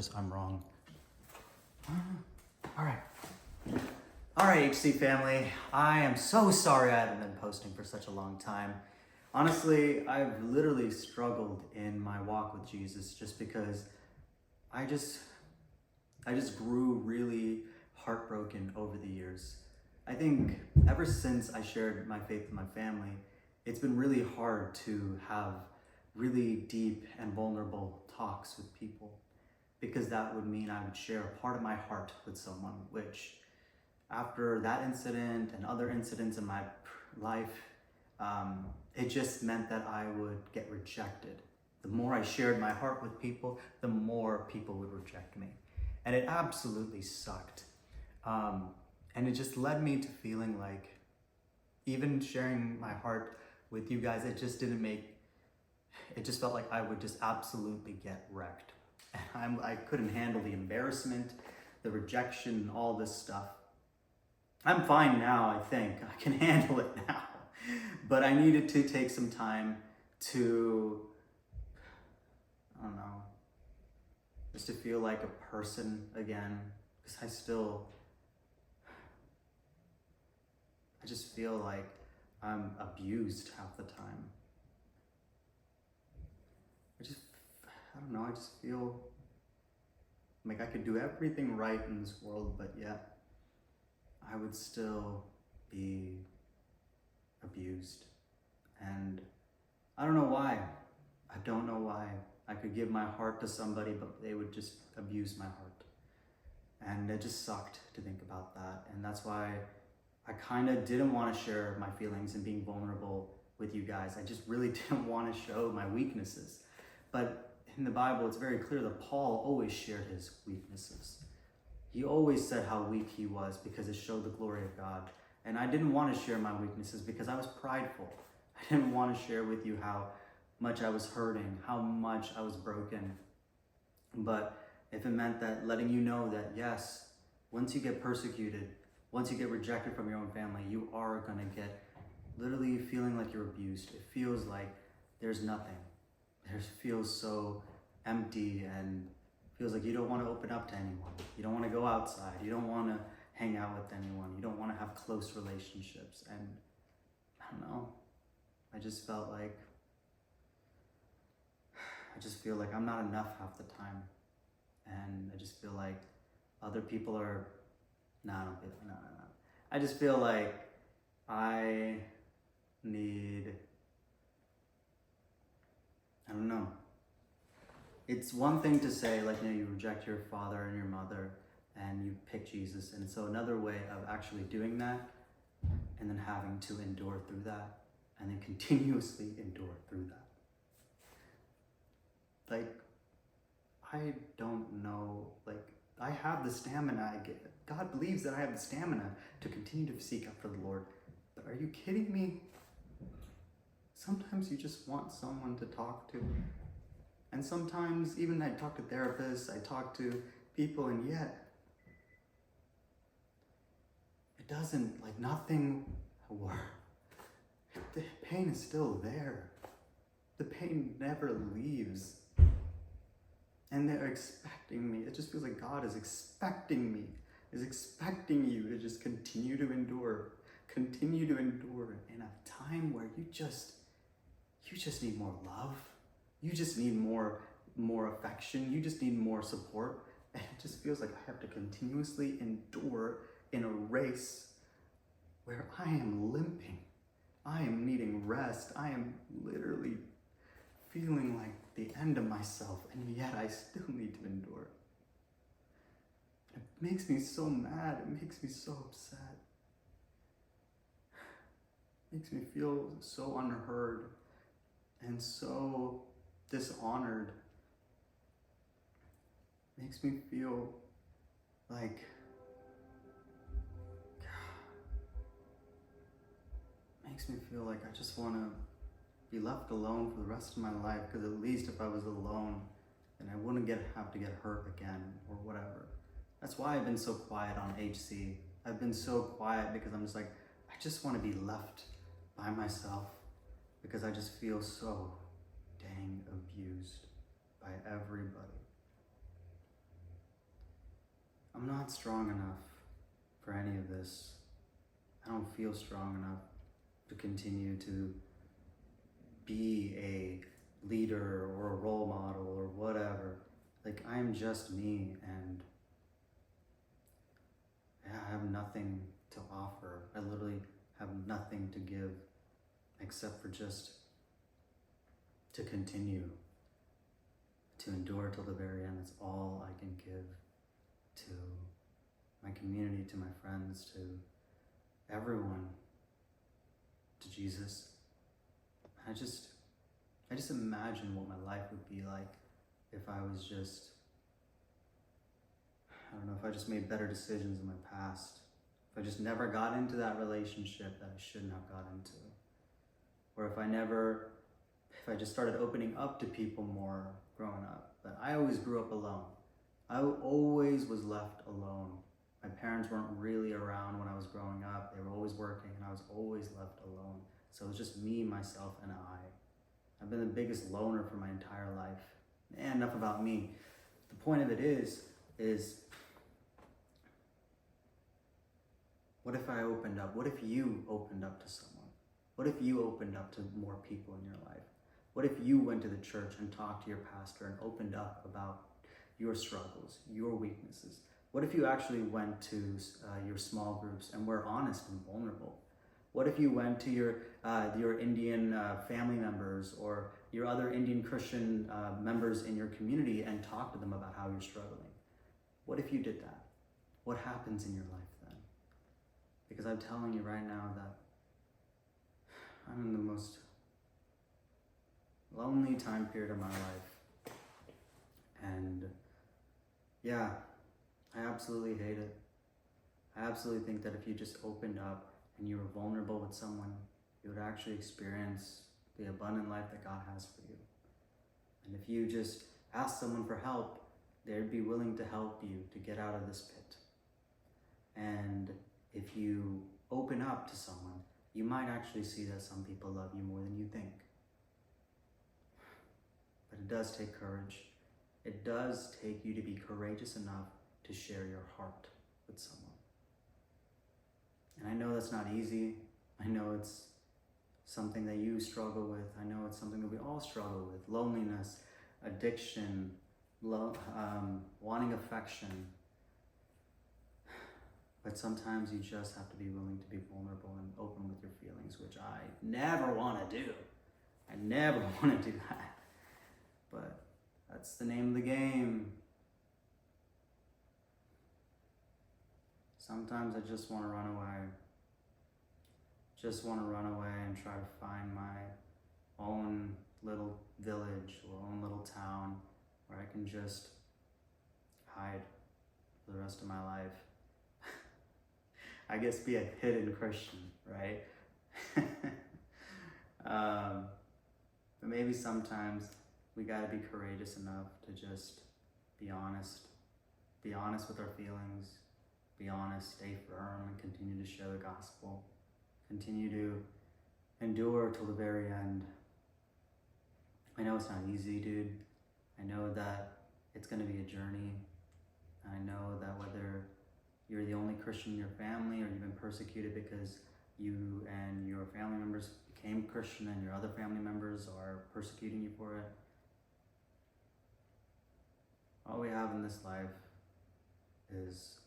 because I'm wrong. All right, HC family. I am so sorry I haven't been posting for such a long time. Honestly, I've literally struggled in my walk with Jesus just because I just grew really heartbroken over the years. I think ever since I shared my faith with my family, it's been really hard to have really deep and vulnerable talks with people, because that would mean I would share a part of my heart with someone, which after that incident and other incidents in my life, it just meant that I would get rejected. The more I shared my heart with people, the more people would reject me. And it absolutely sucked. And it just led me to feeling like even sharing my heart with you guys, it just felt like I would just absolutely get wrecked. And I couldn't handle the embarrassment, the rejection, all this stuff. I'm fine now, I think. I can handle it now. But I needed to take some time to, I don't know, just to feel like a person again. Because I just feel like I'm abused half the time. I don't know, I just feel like I could do everything right in this world, but yet I would still be abused. And I don't know why. I don't know why. I could give my heart to somebody, but they would just abuse my heart. And it just sucked to think about that. And that's why I kind of didn't want to share my feelings and being vulnerable with you guys. I just really didn't want to show my weaknesses. But in the Bible, it's very clear that Paul always shared his weaknesses. He always said how weak he was because it showed the glory of God. And I didn't want to share my weaknesses because I was prideful. I didn't want to share with you how much I was hurting, how much I was broken. But if it meant that letting you know that, yes, once you get persecuted, once you get rejected from your own family, you are going to get literally feeling like you're abused. It feels like there's nothing. It feels so empty and feels like you don't want to open up to anyone. You don't want to go outside. You don't want to hang out with anyone. You don't want to have close relationships. And I don't know. I just feel like I'm not enough half the time. And I just feel like other people are, no. I just feel like I don't know. It's one thing to say, like, you reject your father and your mother and you pick Jesus. And so another way of actually doing that and then having to endure through that and then continuously endure through that. Like, I don't know, like, I have the stamina. God believes that I have the stamina to continue to seek after the Lord. But are you kidding me? Sometimes you just want someone to talk to. And sometimes even I talk to therapists, I talk to people, and yet it doesn't, like, nothing works. The pain is still there. The pain never leaves. And they're expecting me. It just feels like God is expecting me, is expecting you to just continue to endure in a time where you just need more love. You just need more affection. You just need more support. And it just feels like I have to continuously endure in a race where I am limping. I am needing rest. I am literally feeling like the end of myself, and yet I still need to endure. It makes me so mad. It makes me so upset. It makes me feel so unheard and so dishonored. It makes me feel like, I just want to be left alone for the rest of my life, because at least if I was alone, then I wouldn't have to get hurt again or whatever. That's why I've been so quiet on HC. I've been so quiet because I'm just like, I just want to be left by myself, because I just feel so dang abused by everybody. I'm not strong enough for any of this. I don't feel strong enough to continue to be a leader or a role model or whatever. Like, I'm just me, and I have nothing to offer. I literally have nothing to give except for just to continue to endure till the very end. That's all I can give to my community, to my friends, to everyone, to Jesus. I just imagine what my life would be like if I was just, I don't know, if I just made better decisions in my past. If I just never got into that relationship that I shouldn't have got into. Or if I just started opening up to people more growing up. But I always grew up alone. I always was left alone. My parents weren't really around when I was growing up. They were always working, and I was always left alone. So it was just me, myself, and I. I've been the biggest loner for my entire life. And enough about me. The point of it is what if I opened up? What if you opened up to someone? What if you opened up to more people in your life? What if you went to the church and talked to your pastor and opened up about your struggles, your weaknesses? What if you actually went to your small groups and were honest and vulnerable? What if you went to your Indian family members or your other Indian Christian members in your community and talked to them about how you're struggling? What if you did that? What happens in your life then? Because I'm telling you right now that I'm in the most lonely time period of my life. And yeah, I absolutely hate it. I absolutely think that if you just opened up and you were vulnerable with someone, you would actually experience the abundant life that God has for you. And if you just ask someone for help, they'd be willing to help you to get out of this pit. And if you open up to someone, you might actually see that some people love you more than you think. But it does take courage. It does take you to be courageous enough to share your heart with someone. And I know that's not easy. I know it's something that you struggle with. I know it's something that we all struggle with. Loneliness, addiction, wanting affection. But sometimes you just have to be willing to be vulnerable and open with your feelings, which I never want to do. I never want to do that. But that's the name of the game. Sometimes I just want to run away. Just want to run away and try to find my own little village or own little town where I can just hide for the rest of my life. I guess be a hidden Christian, right? But maybe sometimes we gotta be courageous enough to just be honest with our feelings, be honest, stay firm, and continue to share the gospel, continue to endure till the very end. I know it's not easy, dude. I know that it's gonna be a journey. I know that whether you're the only Christian in your family, or you've been persecuted because you and your family members became Christian and your other family members are persecuting you for it. All we have in this life is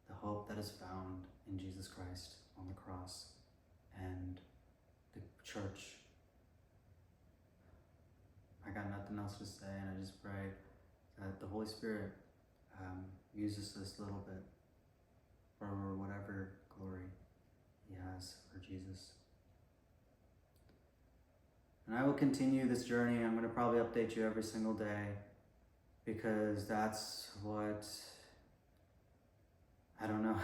the hope that is found in Jesus Christ on the cross and the church. I got nothing else to say, and I just pray that the Holy Spirit uses this little bit for whatever glory He has for Jesus. And I will continue this journey. I'm going to probably update you every single day, because that's what, I don't know,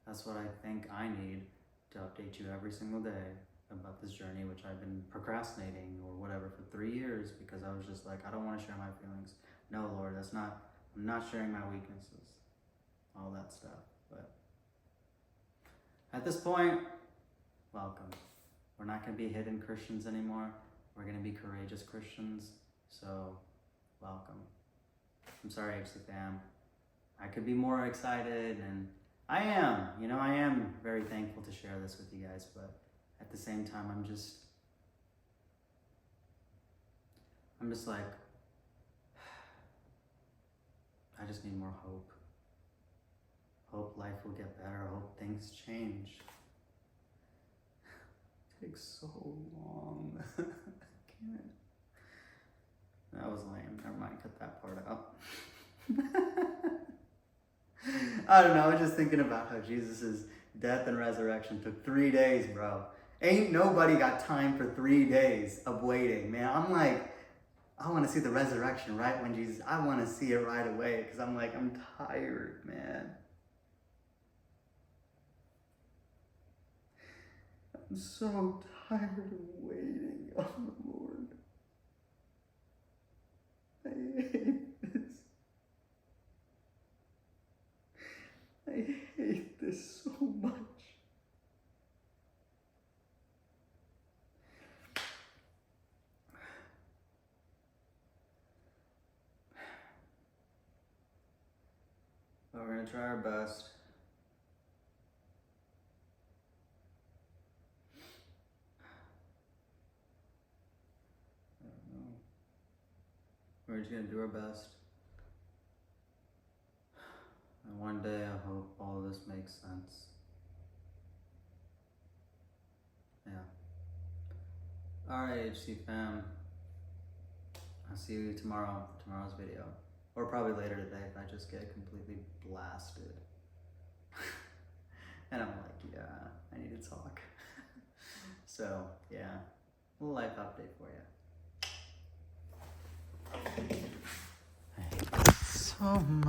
that's what I think I need to update you every single day about this journey, which I've been procrastinating or whatever for 3 years, because I was just like, I don't want to share my feelings. No, Lord, I'm not sharing my weaknesses, all that stuff. But at this point, welcome. We're not going to be hidden Christians anymore. We're going to be courageous Christians. So, welcome. I'm sorry, HC fam. I could be more excited, and I am, I am very thankful to share this with you guys, but at the same time, I'm just like, I just need more hope. Hope life will get better. Hope things change. It takes so long. I can't. That was lame. Never mind, cut that part out. I don't know. I was just thinking about how Jesus' death and resurrection took 3 days, bro. Ain't nobody got time for 3 days of waiting, man. I'm like, I want to see the resurrection right when Jesus, I want to see it right away because I'm like, I'm tired, man. I'm so tired of waiting on the Lord. I hate this. I hate this so much. But we're going to try our best. I don't know. We're just going to do our best. And one day I hope all of this makes sense. Yeah. Alright, HC fam. I'll see you tomorrow for tomorrow's video. Or probably later today if I just get completely blasted. And I'm like, yeah, I need to talk. So, yeah, a little life update for you. I hate this so much.